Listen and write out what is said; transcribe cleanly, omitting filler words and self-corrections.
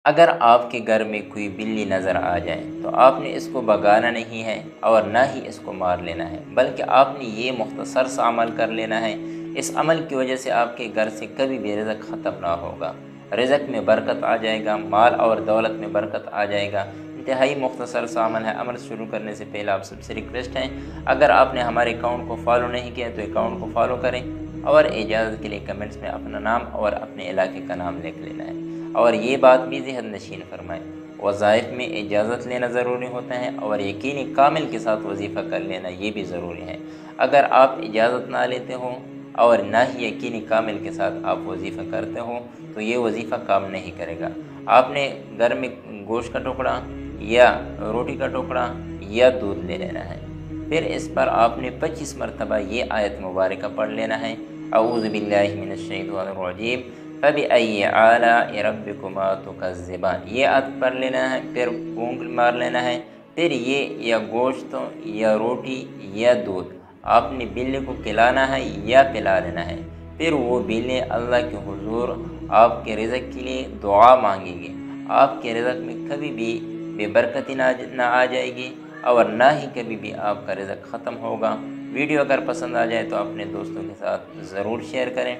اگر آپ کے گھر میں کوئی بلی نظر آ جائے تو آپ نے اس کو بھگانا نہیں ہے اور نہ ہی اس کو مار لینا ہے، بلکہ آپ نے یہ مختصر سا عمل کر لینا ہے۔ اس عمل کی وجہ سے آپ کے گھر سے کبھی بھی رزق ختم نہ ہوگا، رزق میں برکت آ جائے گا، مال اور دولت میں برکت آ جائے گا۔ انتہائی مختصر سا عمل ہے۔ عمل شروع کرنے سے پہلے آپ سب سے ریکویسٹ ہے، اگر آپ نے ہمارے اکاؤنٹ کو فالو نہیں کیا تو اکاؤنٹ کو فالو کریں، اور اجازت کے لیے کمنٹس میں اپنا نام اور اپنے علاقے کا نام لکھ لینا ہے، اور یہ بات بھی ذہن نشین فرمائیں، وظائف میں اجازت لینا ضروری ہوتا ہے اور یقینی کامل کے ساتھ وظیفہ کر لینا یہ بھی ضروری ہے۔ اگر آپ اجازت نہ لیتے ہوں اور نہ ہی یقینی کامل کے ساتھ آپ وظیفہ کرتے ہوں تو یہ وظیفہ کام نہیں کرے گا۔ آپ نے گھر میں گوشت کا ٹکڑا یا روٹی کا ٹکڑا یا دودھ لے لینا ہے، پھر اس پر آپ نے 25 مرتبہ یہ آیت مبارکہ پڑھ لینا ہے، اعوذ باللہ من الشیطان الرجیم فَبِأَيِّ آلَاءِ رَبِّكُمَا تُكَذِّبَانِ، یہ آیت پڑھ لینا ہے، پھر بونگ مار لینا ہے، پھر یہ یا گوشت یا روٹی یا دودھ آپ نے بلی کو کھلانا ہے یا پلا لینا ہے، پھر وہ بلی اللہ کے حضور آپ کے رزق کے لیے دعا مانگے گی، آپ کے رزق میں کبھی بھی بے برکتی نہ آ جائے گی اور نہ ہی کبھی بھی آپ کا رزق ختم ہوگا۔ ویڈیو اگر پسند آ جائے تو اپنے دوستوں کے ساتھ ضرور شیئر کریں۔